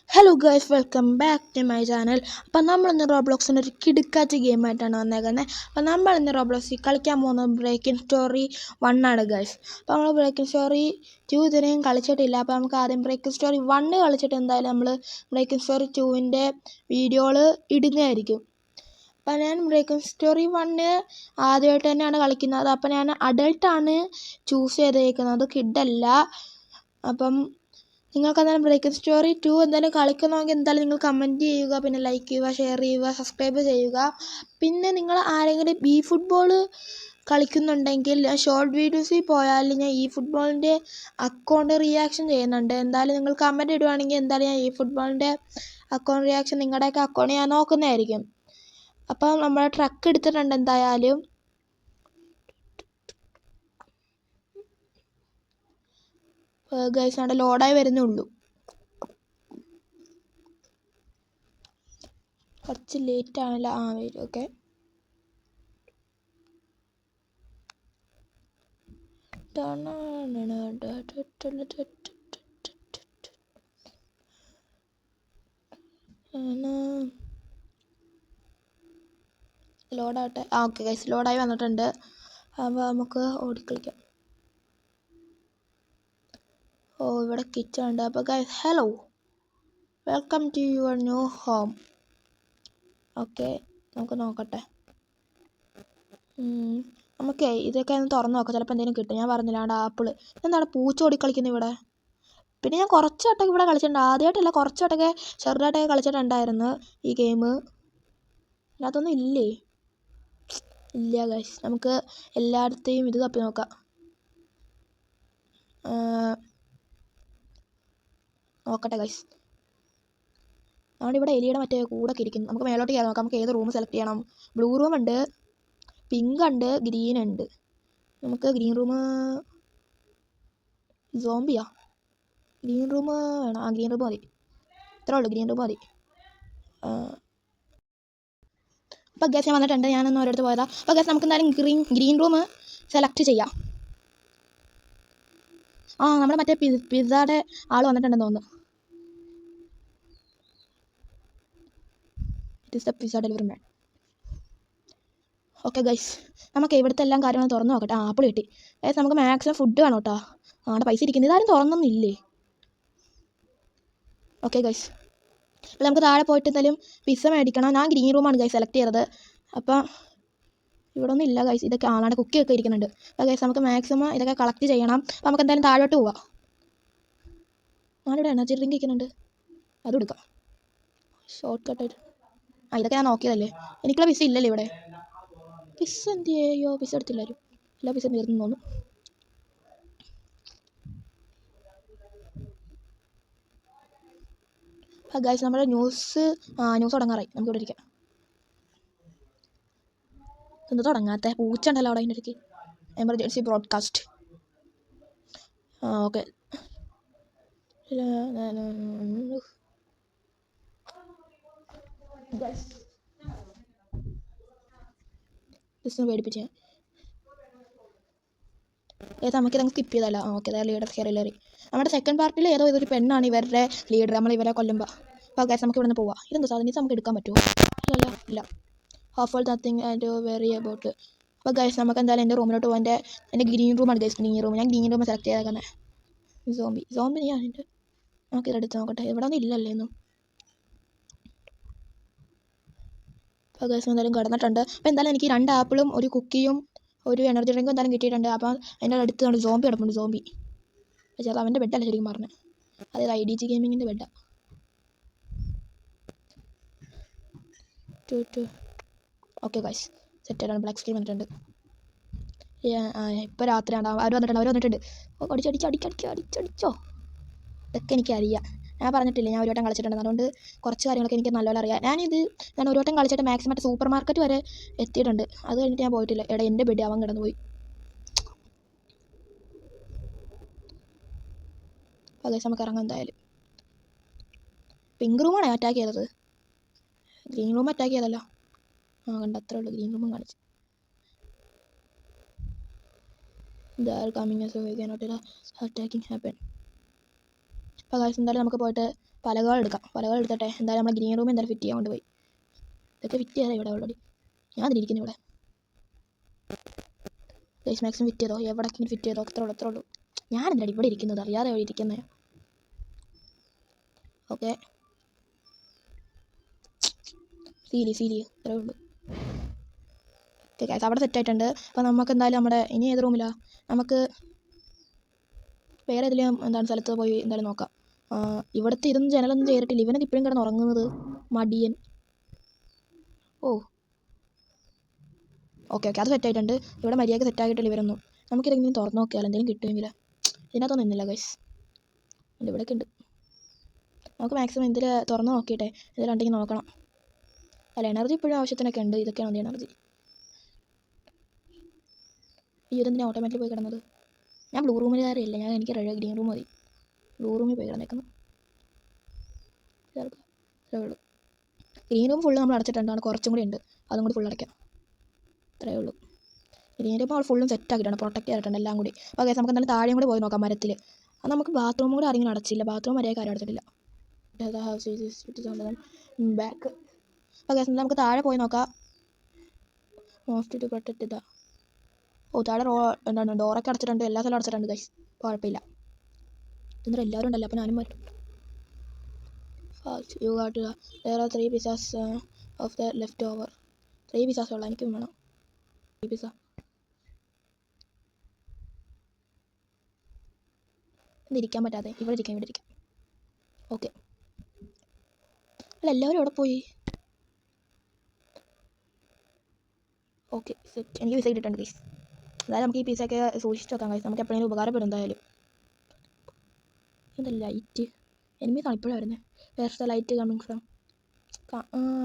Hello guys, welcome back to my channel. അപ്പം നമ്മളിന്ന് റോബ്ലോക്സിൻ്റെ ഒരു കിടുക്കാച്ച ഗെയിമായിട്ടാണ് വന്നേക്കുന്നത്. അപ്പം നമ്മളിന്ന് റോബ്ലോക്സിൽ കളിക്കാൻ പോകുന്നത് ബ്രേക്കിംഗ് സ്റ്റോറി 1 ആണ് ഗൈസ്. അപ്പോൾ നമ്മൾ ബ്രേക്കിംഗ് സ്റ്റോറി 2 ഇതുവരെയും കളിച്ചിട്ടില്ല. അപ്പോൾ നമുക്ക് ആദ്യം ബ്രേക്കിംഗ് സ്റ്റോറി 1 കളിച്ചിട്ട് എന്തായാലും നമ്മൾ ബ്രേക്കിംഗ് സ്റ്റോറി 2ൻ്റെ വീഡിയോകൾ ഇടുന്നതായിരിക്കും. അപ്പം ഞാൻ ബ്രേക്കിംഗ് സ്റ്റോറി 1 ആദ്യമായിട്ട് തന്നെയാണ് കളിക്കുന്നത്. അപ്പം ഞാൻ അഡൾട്ടാണ് ചൂസ് ചെയ്തേക്കുന്നത്, കിഡല്ല. അപ്പം നിങ്ങൾക്ക് എന്തായാലും ബ്രേക്കിംഗ് സ്റ്റോറി 2 എന്തായാലും കളിക്കണമെങ്കിൽ എന്തായാലും നിങ്ങൾ കമൻറ്റ് ചെയ്യുക, പിന്നെ ലൈക്ക് ചെയ്യുക, ഷെയർ ചെയ്യുക, സബ്സ്ക്രൈബ് ചെയ്യുക. പിന്നെ നിങ്ങൾ ആരെങ്കിലും ഈ ഫുട്ബോൾ കളിക്കുന്നുണ്ടെങ്കിൽ ഷോർട്ട് വീഡിയോസിൽ പോയാൽ ഞാൻ ഈ ഫുട്ബോളിൻ്റെ അക്കൗണ്ട് റിയാക്ഷൻ ചെയ്യുന്നുണ്ട്. എന്തായാലും നിങ്ങൾ കമൻറ്റ് ഇടുവാണെങ്കിൽ എന്തായാലും ഞാൻ ഈ ഫുട്ബോളിൻ്റെ അക്കൗണ്ട് റിയാക്ഷൻ നിങ്ങളുടെയൊക്കെ അക്കൗണ്ട് ഞാൻ നോക്കുന്നതായിരിക്കും. അപ്പോൾ നമ്മൾ ട്രക്ക് എടുത്തിട്ടുണ്ട് എന്തായാലും. ഗൈസ് അവിടെ ലോഡായി വരുന്നേ ഉള്ളൂ. കുറച്ച് ലേറ്റ് ആണല്ലോ. വരും. ഓക്കെ, ലോഡാവട്ടെ. ഓക്കെ ഗൈസ്, ലോഡായി വന്നിട്ടുണ്ട്. അപ്പോൾ നമുക്ക് ഓടിക്കളിക്കാം. ഇവിടെ കിച്ചൺ ഉണ്ട്. അപ്പോൾ guys, hello, welcome to your new home. Okay, നമുക്ക് നോക്കട്ടെ. നമുക്ക് ഇതൊക്കെ ഒന്ന് തുറന്ന് നോക്കാം, ചിലപ്പോൾ എന്തെങ്കിലും കിട്ടും. ഞാൻ പറഞ്ഞില്ല, അവിടെ ആപ്പിള്. എന്താണ് പൂച്ച ഓടിക്കളിക്കുന്നത് ഇവിടെ? പിന്നെ ഞാൻ കുറച്ച് വട്ടമൊക്കെ ഇവിടെ കളിച്ചിട്ടുണ്ട്. ആദ്യമായിട്ടല്ല, കുറച്ച് വട്ടമൊക്കെ ചെറുതായിട്ടൊക്കെ കളിച്ചിട്ടുണ്ടായിരുന്നു ഈ ഗെയിം. അതിനകത്തൊന്നും ഇല്ലേ? ഇല്ല ഗൈസ്, നമുക്ക് എല്ലായിടത്തെയും ഇത് തപ്പി നോക്കാം. നോക്കട്ടെ ഗൈസ്. അവിടെ ഇവിടെ എലിയുടെ മറ്റേ കൂടൊക്കെ ഇരിക്കുന്നു. നമുക്ക് മേലോട്ട് കയറി നോക്കാം. നമുക്ക് ഏത് റൂം സെലക്ട് ചെയ്യണം? ബ്ലൂ റൂം ഉണ്ട്, പിങ്ക് ഉണ്ട്, ഗ്രീൻ ഉണ്ട്. നമുക്ക് ഗ്രീൻ റൂം. സോംബിയാ? ഗ്രീൻ റൂം വേണം. ഗ്രീൻ റൂം മതി. ഇത്രേ ഉള്ളൂ, ഗ്രീൻ റൂം മതി. അപ്പോൾ ഗൈസ്, ഞാൻ വന്നിട്ടുണ്ട്. ഞാനൊന്ന് ഓരോരുത്തർ പോയതാ. അപ്പോൾ ഗൈസ്, നമുക്ക് എന്തായാലും ഗ്രീൻ റൂം സെലക്ട് ചെയ്യാം. നമ്മുടെ മറ്റേ പിസ്സയുടെ ആൾ വന്നിട്ടുണ്ടെന്ന് തോന്നുന്നു. It is the pizza delivery man. Okay guys, നമുക്ക് ഇവിടുത്തെ എല്ലാം കാര്യങ്ങളും തുറന്ന് നോക്കട്ടെ. ആപ്പിൾ കിട്ടി ഗൈസ്. നമുക്ക് മാക്സിമം ഫുഡ് വേണം കേട്ടോ. അവിടെ പൈസ ഇരിക്കുന്നത്. ഇതാരും തുറന്നൊന്നുമില്ലേ? ഓക്കെ ഗൈസ്, അപ്പോൾ നമുക്ക് താഴെ പോയിട്ട് എന്തായാലും പിസ്സ മേടിക്കണം. ഞാൻ ഗ്രീൻ റൂമാണ് ഗൈസ് സെലക്ട് ചെയ്തത്. അപ്പം ഇവിടെ ഒന്നും ഇല്ല ഗൈസ്. ഇതൊക്കെ ആളാണ്, കുക്കിയൊക്കെ ഇരിക്കുന്നുണ്ട്. അപ്പോൾ ഗൈസ്, നമുക്ക് മാക്സിമം ഇതൊക്കെ കളക്ട് ചെയ്യണം. അപ്പോൾ നമുക്ക് എന്തായാലും താഴോട്ട് പോവാം. ഞാനിവിടെ എനർജി ഡ്രിങ്ക് ഇരിക്കുന്നുണ്ട്, അതും എടുക്കാം. ഷോർട്ട് കട്ടായിട്ട്. ഇതൊക്കെ ഞാൻ നോക്കിയതല്ലേ. എനിക്കുള്ള പിസ്സ ഇല്ലല്ലോ ഇവിടെ. പിസ്സ എന്ത് ചെയ്യോ? പിസ്സ എടുത്തില്ലാരും. എല്ലാ പിസ്സ തീർന്നു തോന്നുന്നു. അപ്പോൾ ഗൈസ്, നമ്മുടെ ന്യൂസ് തുടങ്ങാറായി. നമുക്ക് ഇവിടെ ഇരിക്കാം. എന്ത് തുടങ്ങാത്ത പൂച്ച ഉണ്ടല്ലോ അവിടെ. അതിൻ്റെ ഇടയ്ക്ക് എമർജൻസി ബ്രോഡ്കാസ്റ്റ്. ഓക്കെ. ജസ്റ്റ് പേടിപ്പിച്ചേ. നമുക്കിത് സ്കിപ്പ് ചെയ്തല്ലോ. ഓക്കെ, അതായത് ലീഡർ കയറി. നമ്മുടെ സെക്കൻഡ് പാർട്ടിൽ ഇതൊരു പെണ്ണാണ് ഇവരുടെ ലീഡർ. നമ്മൾ ഇവരെ കൊല്ലുമ്പോൾ. അപ്പോൾ ഗൈസ്, നമുക്ക് ഇവിടെ നിന്ന് പോവാം. ഇതെന്താ സാധനം? ഇത് നമുക്ക് എടുക്കാൻ പറ്റുമോ? ഇല്ല. Hope nothing and very about. അപ്പോൾ ഗൈസ്, നമുക്ക് എന്തായാലും എൻ്റെ റൂമിലോട്ട് പോകാൻ. എൻ്റെ ഗ്രീൻ റൂമാണ് ഗൈസ്, ഗ്രീൻ റൂം. ഞാൻ ഗ്രീൻ റൂം സെലക്ട് ചെയ്തേക്കുന്നത്. സോംബി ഞാൻ എൻ്റെ. നമുക്ക് ഇതെടുത്ത് നോക്കട്ടെ. ഇവിടെ ഒന്നും ഇല്ലല്ലേ ഒന്നും. അപ്പോൾ ഗൈസ്, എന്തായാലും കിടന്നിട്ടുണ്ട്. അപ്പോൾ എന്തായാലും എനിക്ക് 2 ആപ്പിളും ഒരു കുക്കിയും ഒരു എനർജി ഡ്രിങ്കും എന്തായാലും കിട്ടിയിട്ടുണ്ട്. അപ്പോൾ അതിൻ്റെ അടുത്ത് കണ്ട് സോംബി കിടപ്പുണ്ട്. സോംബി പക്ഷേ അത് അവൻ്റെ ബെഡല്ല ശരിക്കും പറഞ്ഞത്. അതായത് IDG ഗെയിമിങ്ങിൻ്റെ ബെഡാണ്. ഓക്കെ ഗൈസ്, സെറ്റായിട്ടാണ്. ബ്ലാക്ക് സ്ക്രീൻ വന്നിട്ടുണ്ട്. ഇപ്പോൾ രാത്രിയാണ്. അവർ വന്നിട്ടുണ്ട്. അടിച്ചോ. ഇതൊക്കെ എനിക്കറിയാം. ഞാൻ പറഞ്ഞിട്ടില്ല, ഞാൻ ഒരു വട്ടം കളിച്ചിട്ടുണ്ട്. അതുകൊണ്ട് കുറച്ച് കാര്യങ്ങളൊക്കെ എനിക്ക് നല്ലപോലെ അറിയാം. ഞാൻ ഒരു വട്ടം കളിച്ചിട്ട് മാക്സിമം സൂപ്പർ മാർക്കറ്റ് വരെ എത്തിയിട്ടുണ്ട്. അത് കഴിഞ്ഞിട്ട് ഞാൻ പോയിട്ടില്ല. എൻ്റെ ബെഡ് അവൻ കിടന്നു പോയി. അപ്പോൾ ഗൈസ്, നമുക്ക് ഇറങ്ങാം എന്തായാലും. പിങ്ക് റൂമാണ് അറ്റാക്ക് ചെയ്തത്, ഗ്രീൻ റൂം അറ്റാക്ക് ചെയ്തല്ലോ. കണ്ട, അത്രേ ഉള്ളൂ. ഗ്രീൻ റൂമും കാണിച്ചു. They are coming as we cannot attacking happen. അപ്പോൾ ഗൈസ്, എന്തായാലും നമുക്ക് പോയിട്ട് പലകൾ എടുത്തിട്ടെ. എന്തായാലും നമ്മൾ ഗ്രീൻ റൂം എന്തായാലും ഫിറ്റ് ചെയ്യാൻ കൊണ്ടുപോയി. ഇതൊക്കെ ഫിറ്റ് ചെയ്താൽ ഇവിടെ ഓൾറെഡി ഞാൻ അതിലിരിക്കുന്നു ഇവിടെ. ഗൈസ് മാക്സിമം ഫിറ്റ് ചെയ്തോ, എവിടേക്കെങ്കിലും ഫിറ്റ് ചെയ്തോ. അത്രേ ഉള്ളൂ. ഞാൻ എന്താണ് ഇവിടെ ഇരിക്കുന്നത്, അറിയാതെ ഇവിടെ ഇരിക്കുന്നത്. ഓക്കെ സീലി അത്രേ ഉള്ളൂ. ഓക്കെ ഗൈസ് അവിടെ സെറ്റായിട്ടുണ്ട്. അപ്പോൾ നമുക്ക് എന്തായാലും നമ്മുടെ ഇനി ഏത് റൂമിലാണ്, നമുക്ക് വേറെ ഏതെങ്കിലും എന്താണ് സ്ഥലത്ത് പോയി എന്തായാലും നോക്കാം. ഇവിടുത്തെ ഇതൊന്നും ജനലൊന്നും ചെയ്തിട്ടില്ല. ഇവനത് ഇപ്പോഴും കിടന്ന് ഉറങ്ങുന്നത് മടിയൻ. ഓക്കെ അത് സെറ്റായിട്ടുണ്ട്. ഇവിടെ മര്യാദയ്ക്ക് സെറ്റാക്കിയിട്ടില്ല ഇവരൊന്നും. നമുക്കിതെങ്കിലും തുറന്ന് നോക്കിയാൽ എന്തെങ്കിലും കിട്ടുമെങ്കിൽ. ഇതിനകത്തൊന്നും ഇന്നില്ല ഗൈസ്. ഇവിടെയൊക്കെ ഉണ്ട്. നമുക്ക് മാക്സിമം ഇതിൽ തുറന്ന് നോക്കിയിട്ടെ ഇതിലുണ്ടെങ്കിൽ നോക്കണം. അല്ല എനർജി ഇപ്പോഴും ആവശ്യത്തിനൊക്കെ ഉണ്ട്. ഇതൊക്കെയാണ് എനർജി. ഈ ഇതെന്തിനാ ഓട്ടോമാറ്റിക് പോയി കിടന്നത്? ഞാൻ ബ്ലൂ റൂമിൽ കയറിയില്ല. എനിക്ക് ഗ്രീൻ റൂം മതി. ബ്ലൂ റൂമിൽ പോയി കിടന്നേക്കുന്നു. ഉള്ളൂ. ഗ്രീൻ റൂം ഫുള്ള് നമ്മൾ അടച്ചിട്ടുണ്ടാണ്. കുറച്ചും കൂടി ഉണ്ട്. അതും കൂടി ഫുൾ അടയ്ക്കാം. അത്രയേ ഉള്ളൂ. ഗ്രീൻ റൂം നമ്മൾ ഫുള്ളും സെറ്റാക്കിയിട്ടാണ്, പ്രൊട്ടക്റ്റ് ചെയ്തിട്ടുണ്ട് എല്ലാം കൂടി. അപ്പോൾ കേസ് നമുക്ക് എന്തായാലും താഴെയും കൂടി പോയി നോക്കാം മരത്തിൽ. അത് നമുക്ക് ബാത്റൂം കൂടി ആരെങ്കിലും അടച്ചില്ല. ബാത്റൂം മര്യാദയ്ക്ക് ആരും അടച്ചിട്ടില്ല. ബാക്ക്. അപ്പോൾ കേസ് നമുക്ക് താഴെ പോയി നോക്കാം. മോസ്റ്റ് ടു പ്രൊട്ടക്റ്റ് ഇതാ. താഴെ എന്താണ് ഡോറൊക്കെ അടച്ചിട്ടുണ്ട്. എല്ലാ സ്ഥലവും അടച്ചിട്ടുണ്ട് ഗൈസ്. കുഴപ്പമില്ല. എന്നിട്ട് എല്ലാവരും ഉണ്ടല്ലോ. അപ്പോൾ ഞാനും വരും. You got there are 3 pizzas of the leftover. 3 pizzas ഉള്ള എനിക്കും വേണം. 3 pizza. ഇരിക്കാൻ പറ്റാതെ ഇവിടെ ഇരിക്കാം. ഓക്കെ അല്ല എല്ലാവരും എവിടെ പോയി? Okay set. എനിക്ക് പിസ കിട്ടിയിട്ടുണ്ട് ഗൈസ്. അതായത് നമുക്ക് ഈ പിസയൊക്കെ സൂക്ഷിച്ച് വെക്കാം ഗൈസ്. നമുക്ക് എപ്പോഴെങ്കിലും ഉപകാരപ്പെടും എന്തായാലും. എന്താ ലൈറ്റ് എനിമീസാണ് ഇപ്പോഴാണ് വരുന്നത്. വേറെ ലൈറ്റ് കമ്മിങ് ഫ്രം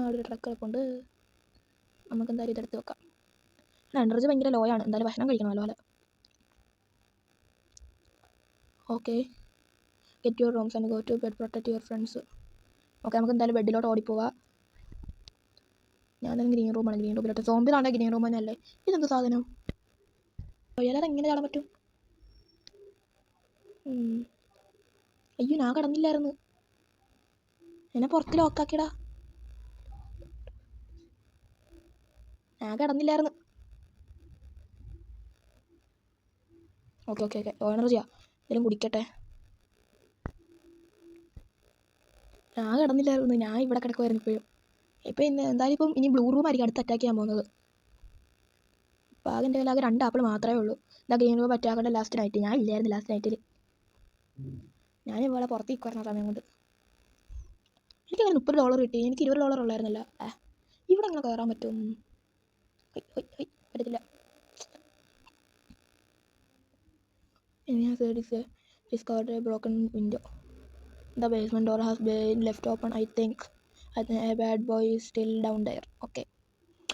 ഒരു ട്രക്ക് എളുപ്പമുണ്ട്. നമുക്ക് എന്തായാലും ഇതെടുത്ത് വെക്കാം. എനർജി ഭയങ്കര ലോ ആണ്. എന്തായാലും ഭക്ഷണം കഴിക്കണം നല്ലപോലെ. Okay get your rooms and go to bed protect your friends. Okay നമുക്ക് എന്തായാലും ബെഡിലോട്ട് ഓടിപ്പോവാം. ഞാൻ ഗ്രീൻ റൂമാണ്. ഗ്രീൻ റൂമിലോട്ട് സോംബിലാണെങ്കിൽ ഗ്രീൻ റൂം തന്നെയല്ലേ. ഇതെന്ത് സാധനം? അയാളത് എങ്ങനെ ചാടാൻ പറ്റും? അയ്യോ ഞാൻ കടന്നില്ലായിരുന്നു. എന്നെ പുറത്ത് ലോക്കാക്കിയടാ. ഞാൻ കടന്നില്ലായിരുന്നു. ഓക്കെ എനർജിയാ എന്തെങ്കിലും കുടിക്കട്ടെ. ഞാൻ കിടന്നില്ലായിരുന്നു. ഞാൻ ഇവിടെ കിടക്കുമായിരുന്നു ഇപ്പോഴും. എന്തായാലും ഇനി ബ്ലൂ റൂം ആയിരിക്കും അടുത്ത് അറ്റാക്ക് ചെയ്യാൻ പോകുന്നത്. അപ്പോൾ ആകെ എൻ്റെ കയ്യിൽ 2 ആപ്പിൾ മാത്രമേ ഉള്ളൂ. എന്താ ഗ്രീൻ റൂം അറ്റാക്കേണ്ട ലാസ്റ്റ് നൈറ്റ്. ഞാൻ ഇല്ലായിരുന്നു ലാസ്റ്റ് നൈറ്റിൽ. ഞാൻ ഇവിടെ പുറത്ത് നിൽക്കുമായിരുന്നു ആ സമയം കൊണ്ട്. എനിക്കങ്ങനെ $30 കിട്ടി. എനിക്ക് $20 ഉള്ളായിരുന്നല്ലോ. ഇവിടെ അങ്ങനെ കയറാൻ പറ്റും? പറ്റത്തില്ല. Discovered a broken window. The basement door has been left open. I think a bad boy is still down there. Okay.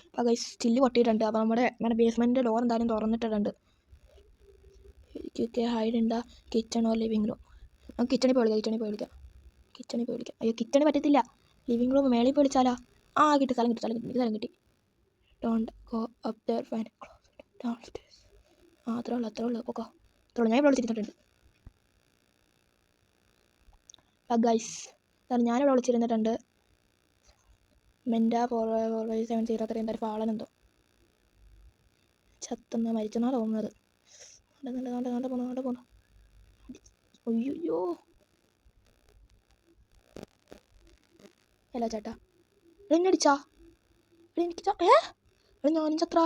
അപ്പോൾ ഗൈസ് സ്റ്റില്ല് പൊട്ടിയിട്ടുണ്ട്. അപ്പോൾ നമ്മുടെ ബേസ്മെൻറ്റിൻ്റെ ഡോർ എന്തായാലും തുറന്നിട്ടിട്ടുണ്ട്. Hide in the kitchen or living room. നമുക്ക് കിച്ചണിൽ പോയി വിളിക്കാം. അയ്യോ കിച്ചണിൽ പറ്റത്തില്ല. ലിവിങ് റൂം മേളിൽ പോയി വിളിച്ചാലോ? കിട്ടി. സ്ഥലം കിട്ടി. Don't go up there find closet downstairs. അത്രേ ഉള്ളൂ. ഓക്കോ അത്രേ ഉള്ളൂ. ഞാൻ ഇവിടെ വിളിച്ചിരുന്നിട്ടുണ്ട്. ഗൈസ് ഞാനിവിടെ വിളിച്ചിരുന്നിട്ടുണ്ട്. മെൻഡ 45703 എന്തായാലും ഫാളനെന്തോ ചത്തുന്ന മരിച്ചെന്നാണ് തോന്നുന്നത്. നല്ല പോന്നു. അയ്യോ അല്ല ചേട്ടാ എന്നെ അടിച്ചാ? എനിക്ക് ഞാനും ചത്ര.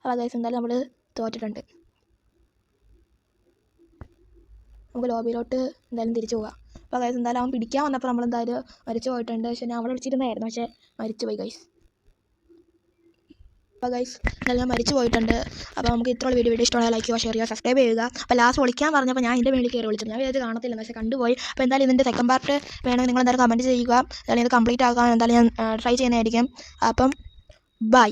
അപ്പോൾ ഗൈസ് എന്തായാലും നമ്മൾ തോറ്റിട്ടുണ്ട്. നമുക്ക് ലോബിയിലോട്ട് എന്തായാലും തിരിച്ചു പോകാം. അപ്പോൾ ഗൈസ് എന്തായാലും അവൻ പിടിക്കാൻ വന്നപ്പോൾ നമ്മളെന്തായാലും മരിച്ചു പോയിട്ടുണ്ട്. പക്ഷേ ഞാൻ അവിടെ വിളിച്ചിരുന്നായിരുന്നു. പക്ഷേ മരിച്ചു പോയി ഗൈസ്. അപ്പോൾ ഗൈസ് എന്തായാലും ഞാൻ മരിച്ചു പോയിട്ടുണ്ട്. അപ്പോൾ നമുക്ക് ഇത്രയുള്ള വീഡിയോ ഇഷ്ടമുള്ള ലൈക്ക് ചെയ്യുക, ഷെയർ ചെയ്യുക, സബ്സ്ക്രൈബ് ചെയ്യുക. അപ്പോൾ ലാസ്റ്റ് വിളിക്കാൻ പറഞ്ഞപ്പോൾ ഞാൻ ഇതിൻ്റെ മേളിൽ കയറി വിളിച്ചത്. ഞാൻ വിചാരിച്ച് കാണത്തില്ല, പക്ഷേ കണ്ടുപോയി. അപ്പോൾ എന്തായാലും ഇതിൻ്റെ സെക്കൻഡ് പാർട്ട് വേണമെങ്കിൽ നിങ്ങൾ എന്തായാലും കമൻറ്റ് ചെയ്യുക. എന്തായാലും ഇത് കംപ്ലീറ്റ് ആക്കാൻ എന്തായാലും ഞാൻ ട്രൈ ചെയ്യുന്നതായിരിക്കും. അപ്പം ബൈ.